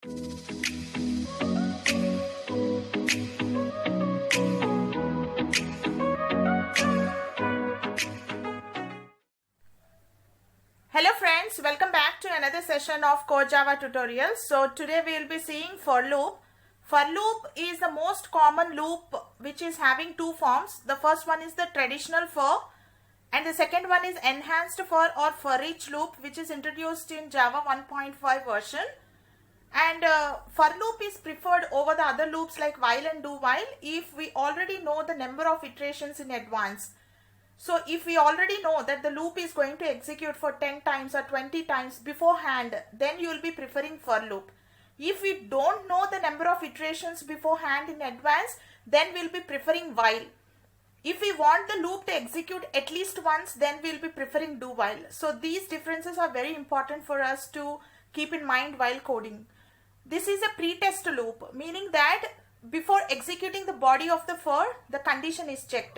Hello friends, welcome back to another session of Core Java tutorials. So today we will be seeing for loop. For loop is the most common loop which is having two forms. The first one is the traditional for and the second one is enhanced for or for each loop, which is introduced in Java 1.5 version. And for loop is preferred over the other loops like while and do while if we already know the number of iterations in advance. So if we already know that the loop is going to execute for 10 times or 20 times beforehand, then you will be preferring for loop. If we don't know the number of iterations beforehand in advance, then we'll be preferring while. If we want the loop to execute at least once, then we'll be preferring do while. So these differences are very important for us to keep in mind while coding. This is a pre-test loop, meaning that before executing the body of the for, the condition is checked.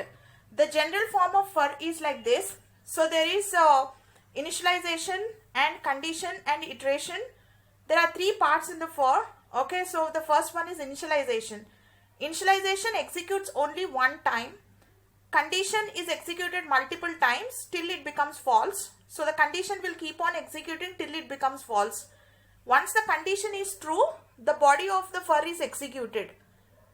The general form of for is like this. So there is initialization and condition and iteration. There are three parts in the for. Okay, so the first one is initialization. Initialization executes only one time. Condition is executed multiple times till it becomes false. So the condition will keep on executing till it becomes false. Once the condition is true, the body of the for is executed.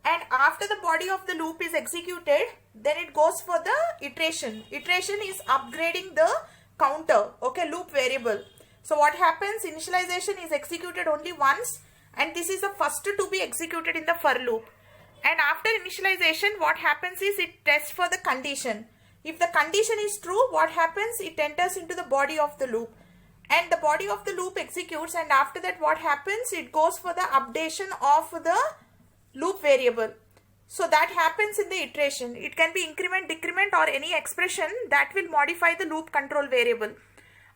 And after the body of the loop is executed, then it goes for the iteration. Iteration is upgrading the counter, okay, loop variable. So what happens, initialization is executed only once and this is the first to be executed in the for loop. And after initialization, what happens is it tests for the condition. If the condition is true, what happens, it enters into the body of the loop. And the body of the loop executes, and after that what happens, it goes for the updation of the loop variable. So that happens in the iteration. It can be increment, decrement or any expression that will modify the loop control variable.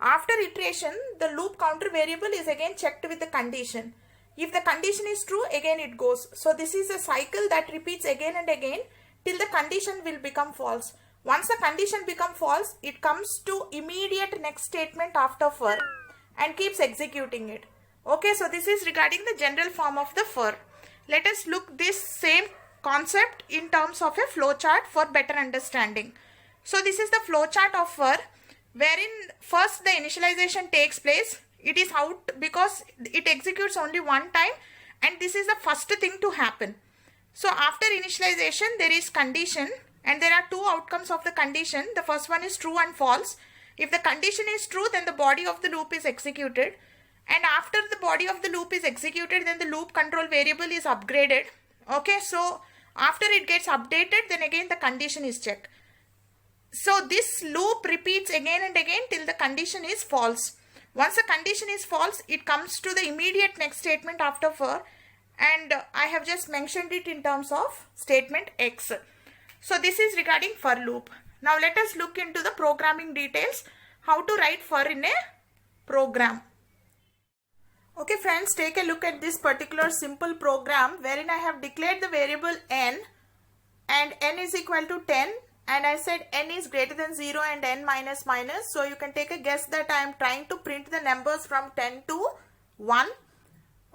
After iteration, the loop counter variable is again checked with the condition. If the condition is true, again it goes. So this is a cycle that repeats again and again till the condition will become false. Once the condition becomes false, it comes to immediate next statement after for and keeps executing it. Okay, so this is regarding the general form of the for. Let us look this same concept in terms of a flowchart for better understanding. So this is the flowchart of for, wherein first the initialization takes place. It is out because it executes only one time and this is the first thing to happen. So after initialization there is condition and there are two outcomes of the condition. The first one is true and false. If the condition is true, then the body of the loop is executed. And after the body of the loop is executed, then the loop control variable is upgraded. Okay, so after it gets updated, then again the condition is checked. So this loop repeats again and again till the condition is false. Once the condition is false, it comes to the immediate next statement after for, and I have just mentioned it in terms of statement X. So this is regarding for loop. Now let us look into the programming details, how to write for in a program. Okay friends, take a look at this particular simple program wherein I have declared the variable n and n is equal to 10 and I said n is greater than 0 and n minus minus. So you can take a guess that I am trying to print the numbers from 10 to 1.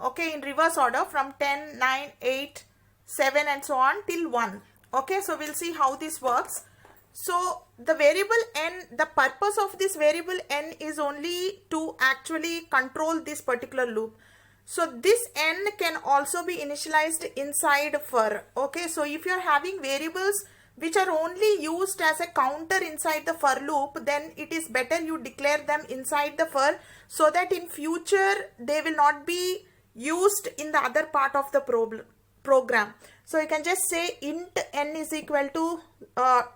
Okay, in reverse order from 10, 9, 8, 7 and so on till 1. Okay, so we'll see how this works. So the variable n, the purpose of this variable n is only to actually control this particular loop. So this n can also be initialized inside for. Okay, so if you are having variables which are only used as a counter inside the for loop, then it is better you declare them inside the for so that in future they will not be used in the other part of the program. So you can just say int n is equal to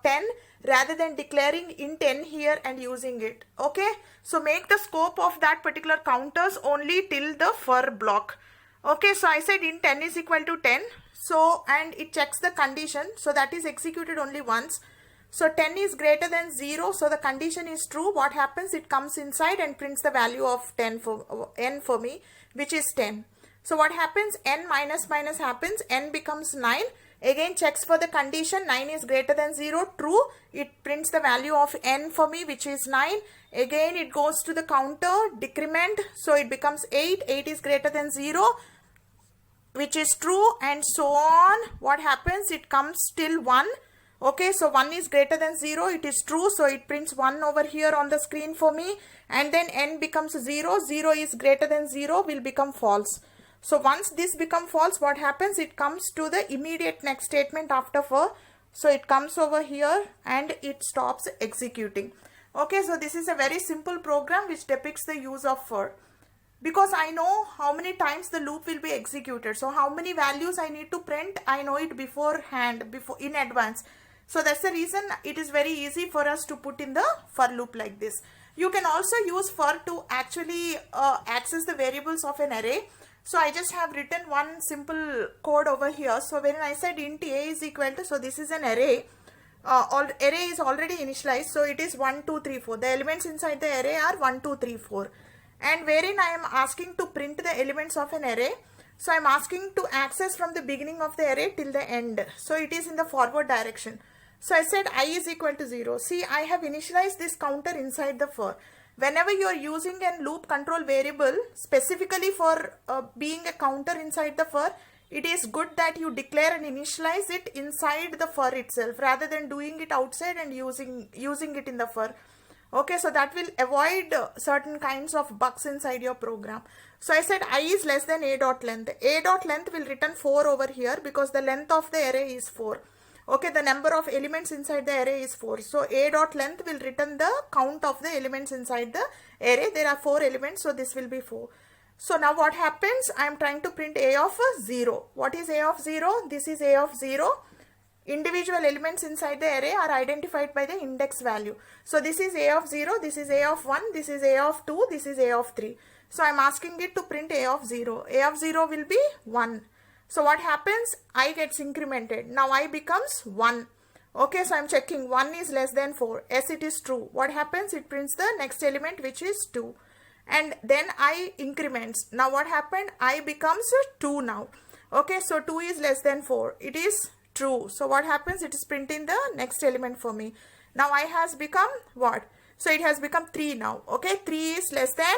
10 rather than declaring int n here and using it. Okay, so make the scope of that particular counters only till the for block. Okay, so I said int n is equal to 10. So, and it checks the condition. So that is executed only once. So 10 is greater than 0. So the condition is true. What happens? It comes inside and prints the value of 10 for n for me, which is 10. So what happens? N minus minus happens. N becomes 9. Again checks for the condition. 9 is greater than 0. True. It prints the value of n for me, which is 9. Again it goes to the counter. Decrement. So it becomes 8. 8 is greater than 0. which is true, and so on. What happens? It comes till 1. Okay, so 1 is greater than 0, it is true, so it prints 1 over here on the screen for me, and then n becomes 0, 0 is greater than 0 will become false. So once this becomes false, what happens? It comes to the immediate next statement after for. So it comes over here and it stops executing. Okay, so this is a very simple program which depicts the use of for. Because I know how many times the loop will be executed. So how many values I need to print, I know it beforehand, in advance. So that's the reason it is very easy for us to put in the for loop like this. You can also use for to actually access the variables of an array. So I just have written one simple code over here. So when I said int a is equal to, so this is an array. Array is already initialized. So it is 1, 2, 3, 4. The elements inside the array are 1, 2, 3, 4. And wherein I am asking to print the elements of an array. So I am asking to access from the beginning of the array till the end. So it is in the forward direction. So I said I is equal to 0. See, I have initialized this counter inside the for. Whenever you are using a loop control variable specifically for being a counter inside the for, it is good that you declare and initialize it inside the for itself rather than doing it outside and using it in the for. Okay, so that will avoid certain kinds of bugs inside your program. So I said I is less than a dot length. A dot length will return 4 over here because the length of the array is 4. Okay, the number of elements inside the array is 4. So a dot length will return the count of the elements inside the array. There are 4 elements, so this will be 4. So now what happens? I am trying to print a of 0. What is a of 0? This is a of 0. Individual elements inside the array are identified by the index value. So this is a of 0, this is a of 1, this is a of 2, this is a of 3. So I am asking it to print a of 0. A of 0 will be 1. So what happens? I gets incremented. Now I becomes 1. Okay, so I am checking 1 is less than 4. Yes, it is true. What happens? It prints the next element, which is 2. And then I increments. Now what happened? I becomes 2 now. Okay, so 2 is less than 4. It is true. So what happens? It is printing the next element for me. Now I has become what? So it has become 3 now. Okay, 3 is less than,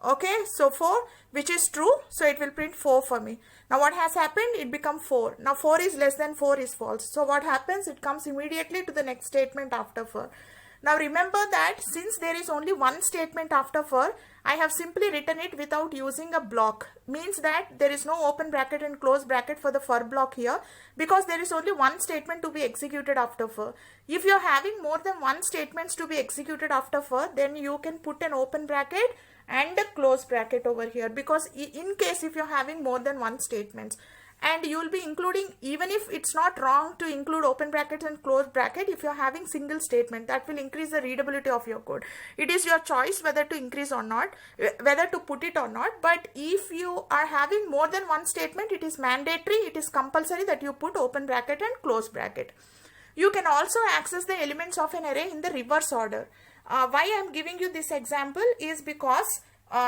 okay, so 4, which is true. So it will print 4 for me. Now what has happened? It become 4. Now 4 is less than 4 is false. So what happens? It comes immediately to the next statement after for. Now remember that since there is only one statement after for, I have simply written it without using a block. Means that there is no open bracket and close bracket for the for block here because there is only one statement to be executed after for. If you are having more than one statements to be executed after for, then you can put an open bracket and a close bracket over here, because in case if you're having more than one statements, and you will be including, even if it's not wrong to include open brackets and close bracket, if you're having single statement, that will increase the readability of your code. It is your choice whether to increase or not, whether to put it or not. But if you are having more than one statement, it is mandatory, it is compulsory that you put open bracket and close bracket. You can also access the elements of an array in the reverse order. Why I am giving you this example is because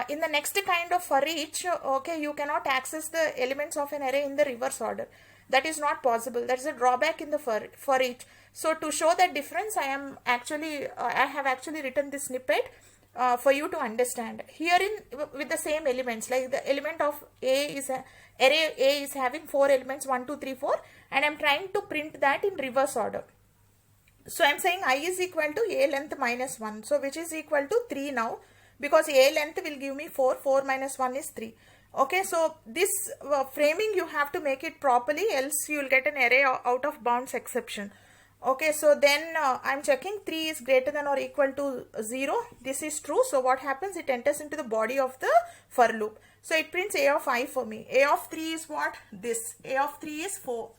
in the next kind of for each, okay, you cannot access the elements of an array in the reverse order. That is not possible. That is a drawback in the for each. So to show that difference, I have actually written this snippet for you to understand. Herein with the same elements, like the element of array A is having 4 elements, 1, 2, 3, 4, and I am trying to print that in reverse order. So I am saying I is equal to a length minus 1. So which is equal to 3 now, because a length will give me 4. 4 minus 1 is 3. Okay, so this framing you have to make it properly, else you will get an array out of bounds exception. Okay, so then I am checking 3 is greater than or equal to 0. This is true. So what happens? It enters into the body of the for loop. So it prints a of I for me. A of 3 is what? This. A of 3 is 4.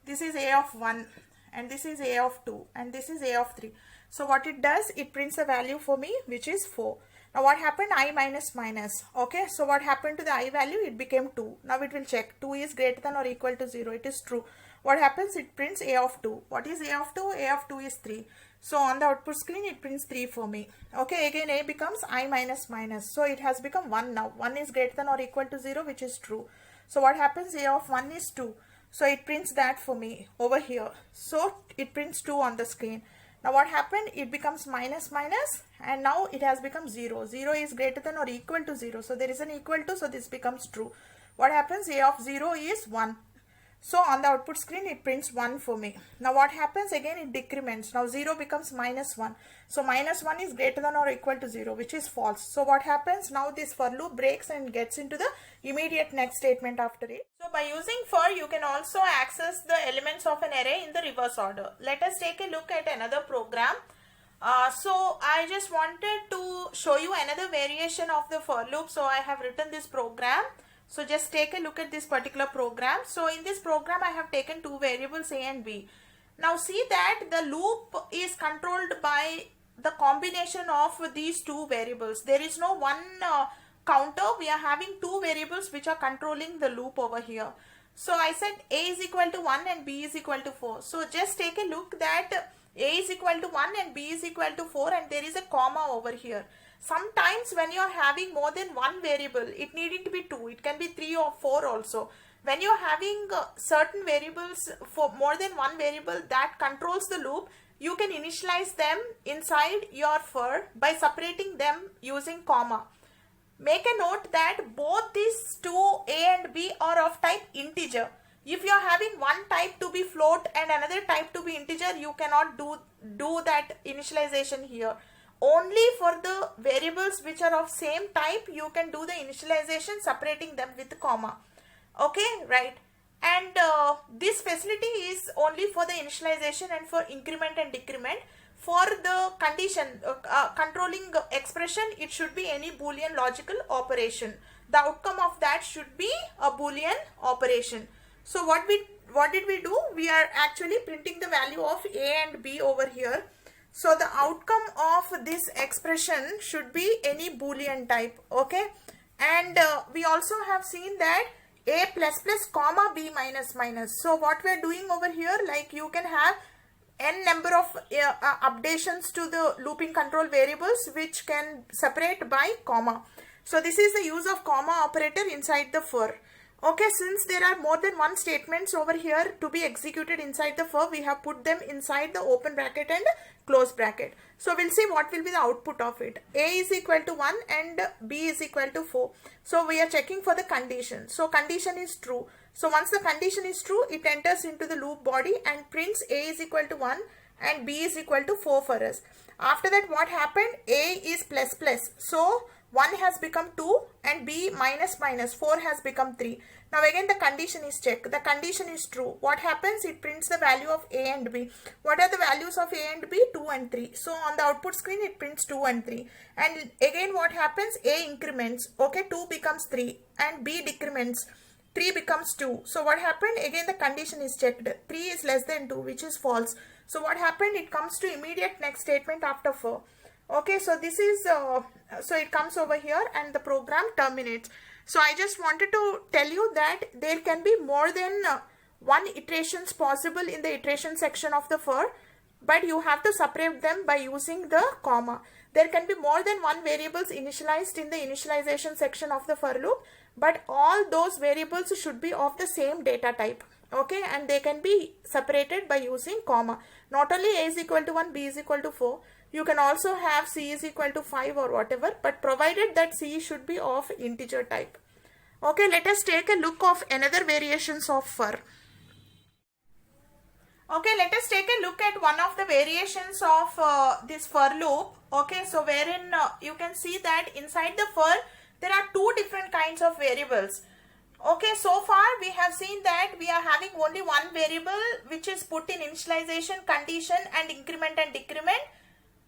This is a of 1. And this is a of 2. And this is a of 3. So what it does? It prints a value for me, which is 4. Now what happened? I minus minus. Okay, so what happened to the I value? It became 2. Now it will check. 2 is greater than or equal to 0. It is true. What happens? It prints a of 2. What is a of 2? A of 2 is 3. So on the output screen, it prints 3 for me. Okay, again a becomes I minus minus. So it has become 1 now. 1 is greater than or equal to 0, which is true. So what happens? A of 1 is 2. So it prints that for me over here. So it prints 2 on the screen. Now what happened? It becomes minus minus, and now it has become 0. 0 is greater than or equal to 0. So there is an equal to, so this becomes true. What happens? A of 0 is 1. So on the output screen it prints 1 for me. Now what happens? Again it decrements. Now 0 becomes minus 1. So minus 1 is greater than or equal to 0, which is false. So what happens? Now this for loop breaks and gets into the immediate next statement after it. So by using for, you can also access the elements of an array in the reverse order. Let us take a look at another program. So I just wanted to show you another variation of the for loop. So I have written this program. So just take a look at this particular program. So in this program I have taken two variables A and B. Now see that the loop is controlled by the combination of these two variables. There is no one counter. We are having two variables which are controlling the loop over here. So I said A is equal to 1 and B is equal to 4. So just take a look that A is equal to 1 and B is equal to 4 and there is a comma over here. Sometimes when you are having more than one variable, it needn't to be 2, it can be 3 or 4 also. When you are having certain variables for more than one variable that controls the loop, you can initialize them inside your for by separating them using comma. Make a note that both these two A and B are of type integer. If you are having one type to be float and another type to be integer, you cannot do that initialization here. Only for the variables which are of same type, you can do the initialization separating them with comma. Okay, right. And this facility is only for the initialization and for increment and decrement. For the condition controlling expression, it should be any Boolean logical operation. The outcome of that should be a Boolean operation. So what did we do? We are actually printing the value of A and B over here. So the outcome of this expression should be any Boolean type. Okay, and we also have seen that A plus plus comma B minus minus. So what we are doing over here, like you can have n number of updations to the looping control variables which can separate by comma. So this is the use of comma operator inside the for. Okay, since there are more than one statements over here to be executed inside the for, we have put them inside the open bracket and close bracket. So we'll see what will be the output of it. A is equal to 1 and B is equal to 4. So we are checking for the condition. So condition is true. So once the condition is true, it enters into the loop body and prints A is equal to 1 and B is equal to 4 for us. After that, what happened? A is plus plus. So 1 has become 2 and B minus minus 4 has become 3. Now again the condition is checked. The condition is true. What happens? It prints the value of A and B. What are the values of A and B? 2 and 3. So on the output screen it prints 2 and 3. And again what happens? A increments. Okay, 2 becomes 3 and B decrements. 3 becomes 2. So what happened? Again the condition is checked. 3 is less than 2, which is false. So what happened? It comes to immediate next statement after for. Okay, so this is so it comes over here and the program terminates. So I just wanted to tell you that there can be more than one iterations possible in the iteration section of the for, but you have to separate them by using the comma. There can be more than one variables initialized in the initialization section of the for loop, but all those variables should be of the same data type. Okay, and they can be separated by using comma. Not only A is equal to 1, B is equal to 4, you can also have C is equal to 5 or whatever, but provided that C should be of integer type. Okay, let us take a look of another variations of for. Okay, let us take a look at one of the variations of this for loop. Okay, so wherein you can see that inside the for there are two different kinds of variables. Okay, so far we have seen that we are having only one variable which is put in initialization, condition and increment and decrement.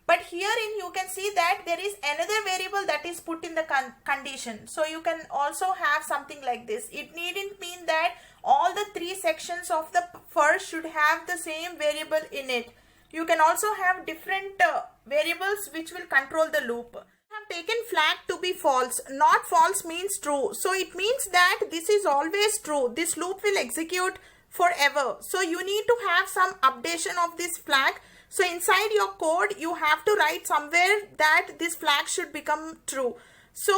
But herein you can see that there is another variable that is put in the condition. So you can also have something like this. It needn't mean that all the three sections of the for should have the same variable in it. You can also have different variables which will control the loop. I have taken flag to be false. Not false means true. So it means that this is always true. This loop will execute forever. So you need to have some updation of this flag. So inside your code, you have to write somewhere that this flag should become true. So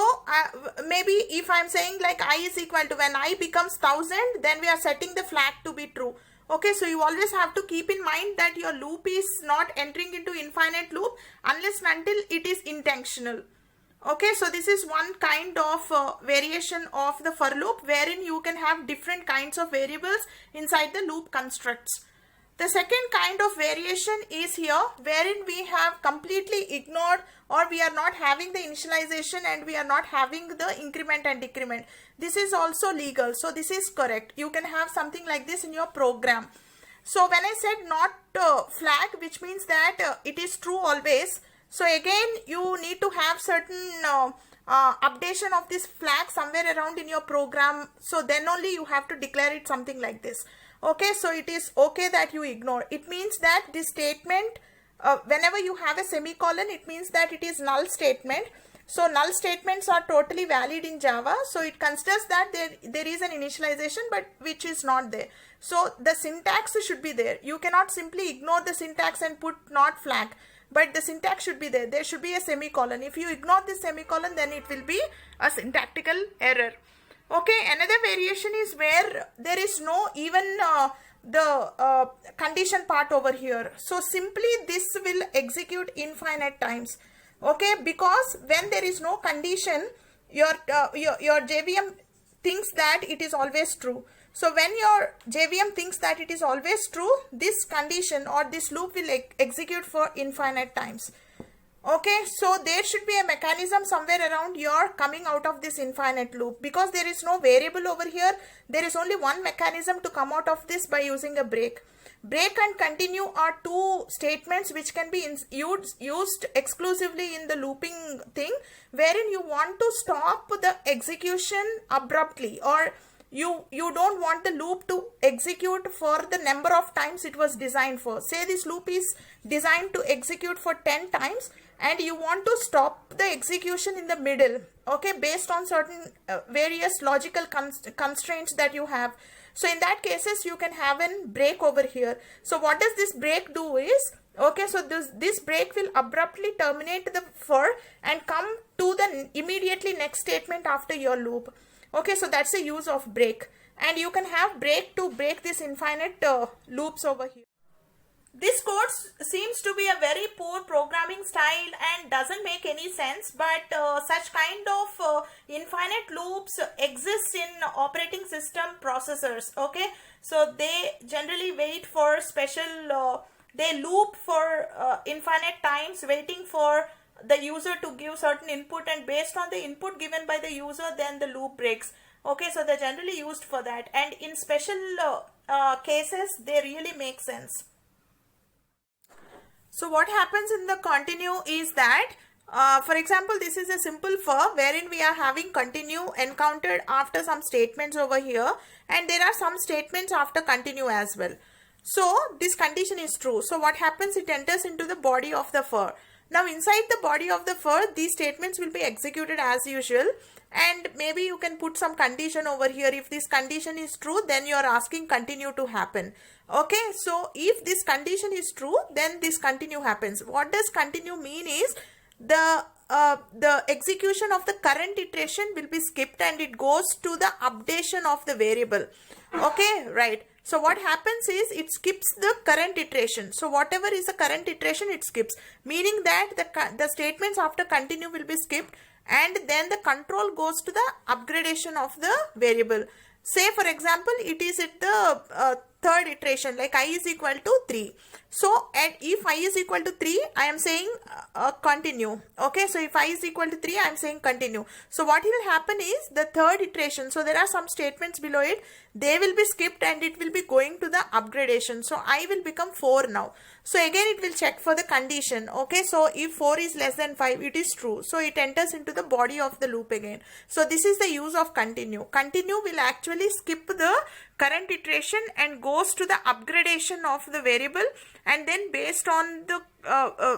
maybe if I'm saying like I is equal to, when I becomes 1000, then we are setting the flag to be true. Okay, so you always have to keep in mind that your loop is not entering into infinite loop unless and until it is intentional. Okay, so this is one kind of variation of the for loop wherein you can have different kinds of variables inside the loop constructs. The second kind of variation is here wherein we have completely ignored, or we are not having the initialization and we are not having the increment and decrement. This is also legal, so this is correct. You can have something like this in your program. So when I said not flag, which means that it is true always. So again, you need to have certain updation of this flag somewhere around in your program. So then only you have to declare it something like this. Okay, so it is okay that you ignore. It means that this statement, whenever you have a semicolon, it means that it is null statement. So null statements are totally valid in Java. So it considers that there is an initialization, but which is not there. So the syntax should be there. You cannot simply ignore the syntax and put not flag, but the syntax should be there. There should be a semicolon. If you ignore this semicolon, then it will be a syntactical error. Okay, another variation is where there is no even the condition part over here. So simply this will execute infinite times. Okay, because when there is no condition, your JVM thinks that it is always true. So when your JVM thinks that it is always true, this condition or this loop will execute for infinite times. Okay, so there should be a mechanism somewhere around your coming out of this infinite loop. Because there is no variable over here, there is only one mechanism to come out of this by using a break. Break and continue are two statements which can be used exclusively in the looping thing, wherein you want to stop the execution abruptly, or you don't want the loop to execute for the number of times it was designed for. Say this loop is designed to execute for 10 times and you want to stop the execution in the middle, okay, based on certain various logical constraints that you have. So in that cases you can have a break over here. So what does this break do is, okay, so this break will abruptly terminate the for and come to the immediately next statement after your loop. Okay, so that's the use of break, and you can have break to break this infinite loops over here. This code seems to be a very poor programming style and doesn't make any sense, but such kind of infinite loops exist in operating system processors. Okay, so they generally wait for special, they loop for infinite times, waiting for the user to give certain input, and based on the input given by the user, then the loop breaks. Okay, so they're generally used for that, and in special cases they really make sense. So what happens in the continue is that, for example, this is a simple for wherein we are having continue encountered after some statements over here, and there are some statements after continue as well. So this condition is true. So what happens, it enters into the body of the for. Now inside the body of the for, these statements will be executed as usual, and maybe you can put some condition over here. If this condition is true, then you are asking continue to happen. Okay, so if this condition is true, then this continue happens. What does continue mean is the execution of the current iteration will be skipped and it goes to the updation of the variable. Okay, right. So what happens is it skips the current iteration. So whatever is the current iteration, it skips, meaning that the statements after continue will be skipped, and then the control goes to the upgradation of the variable. Say for example, it is at the third iteration, like I is equal to 3. So, and if I is equal to 3, I am saying continue. Okay, so if I is equal to 3, I am saying continue. So what will happen is the third iteration, so there are some statements below it, they will be skipped and it will be going to the upgradation. So I will become 4 now. So again it will check for the condition. Okay, so if 4 is less than 5, it is true. So it enters into the body of the loop again. So this is the use of continue. Continue will actually skip the current iteration and goes to the upgradation of the variable, and then based on the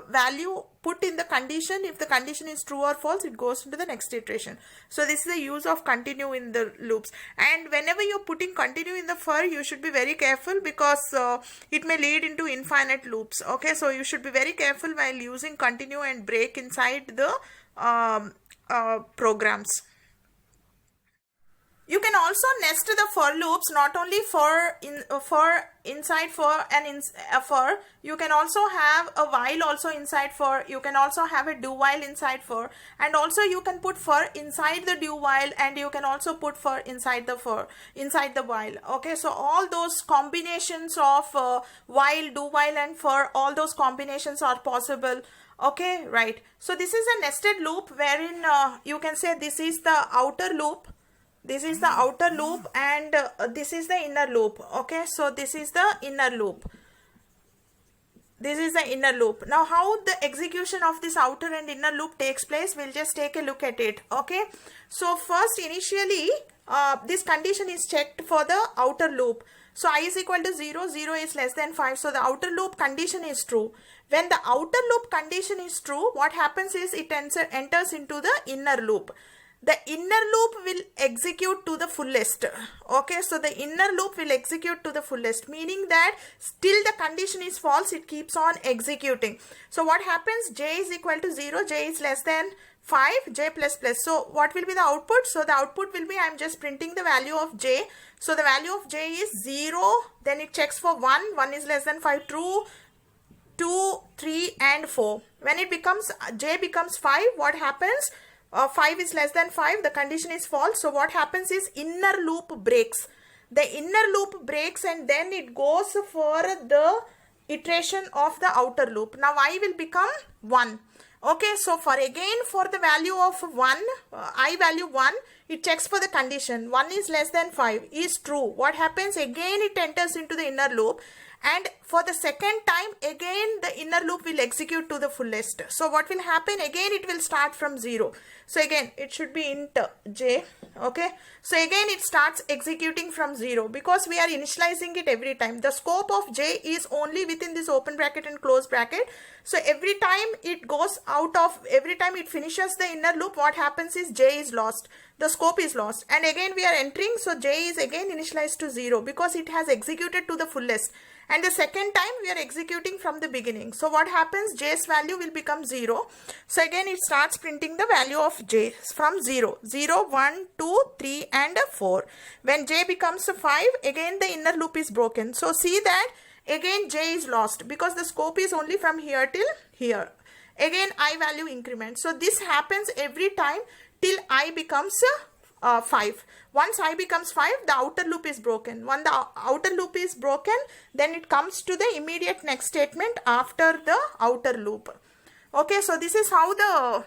value put in the condition, if the condition is true or false, it goes into the next iteration. So this is the use of continue in the loops. And whenever you're putting continue in the for, you should be very careful, because it may lead into infinite loops. Okay, so you should be very careful while using continue and break inside the programs. You can also nest the for loops not only inside for and for. You can also have a while also inside for. You can also have a do while inside for, and also you can put for inside the do while, and you can also put for inside the while. Okay, so all those combinations of while, do while, and for, all those combinations are possible. Okay, right. So this is a nested loop wherein you can say this is the outer loop. This is the outer loop, and this is the inner loop. Okay, so this is the inner loop. This is the inner loop. Now how the execution of this outer and inner loop takes place, we'll just take a look at it. Okay, so first initially this condition is checked for the outer loop. So I is equal to 0, 0 is less than 5. So the outer loop condition is true. When the outer loop condition is true, what happens is it enters into the inner loop. The inner loop will execute to the fullest. Okay, so the inner loop will execute to the fullest, meaning that still the condition is false, it keeps on executing. So what happens? J is equal to 0, J is less than 5, J plus plus. So what will be the output? So the output will be, I am just printing the value of J. So the value of J is 0, then it checks for 1, 1 is less than 5, true, 2, 3 and 4. When it becomes, J becomes 5, what happens? 5 is less than 5, the condition is false. So what happens is inner loop breaks. The inner loop breaks, and then it goes for the iteration of the outer loop. Now I will become 1. Okay, so for the value of 1, I value 1, it checks for the condition. 1 is less than 5 is true. What happens? Again it enters into the inner loop, and for the second time again the inner loop will execute to the fullest. So what will happen? Again it will start from 0. So again it should be int J. Okay, so again it starts executing from 0 because we are initializing it every time. The scope of J is only within this open bracket and close bracket. So every time it goes out of, every time it finishes the inner loop, what happens is J is lost. The scope is lost, and again we are entering, so J is again initialized to 0 because it has executed to the fullest. And the second time we are executing from the beginning. So what happens? J's value will become 0. So again it starts printing the value of J from 0. 0, 1, 2, 3 and 4. When J becomes 5, again the inner loop is broken. So see that again J is lost because the scope is only from here till here. Again I value increment. So this happens every time till I becomes 5. Once I becomes 5, the outer loop is broken. When the outer loop is broken, then it comes to the immediate next statement after the outer loop. Okay, so this is how the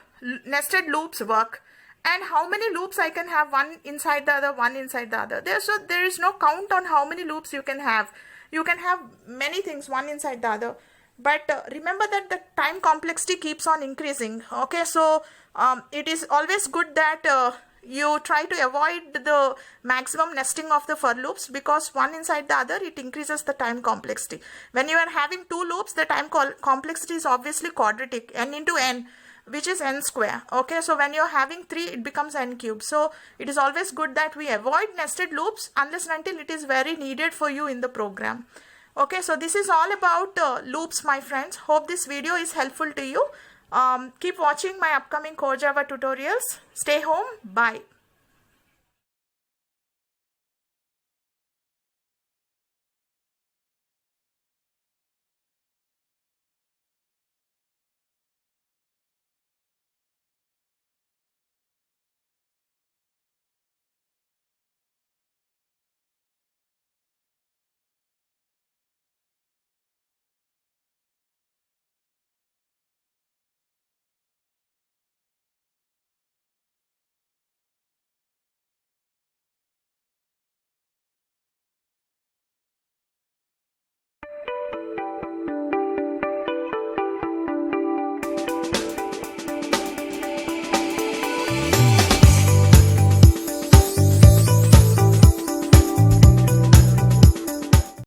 nested loops work. And how many loops I can have, one inside the other, one inside the other. So there is no count on how many loops you can have. You can have many things, one inside the other. But remember that the time complexity keeps on increasing. Okay, so it is always good that you try to avoid the maximum nesting of the for loops, because one inside the other, it increases the time complexity. When you are having two loops, the time complexity is obviously quadratic, n into n, which is n square. Okay, so when you are having 3, it becomes n cube. So it is always good that we avoid nested loops unless and until it is very needed for you in the program. Okay, so this is all about loops, my friends. Hope this video is helpful to you. Keep watching my upcoming Core Java tutorials. Stay home. Bye.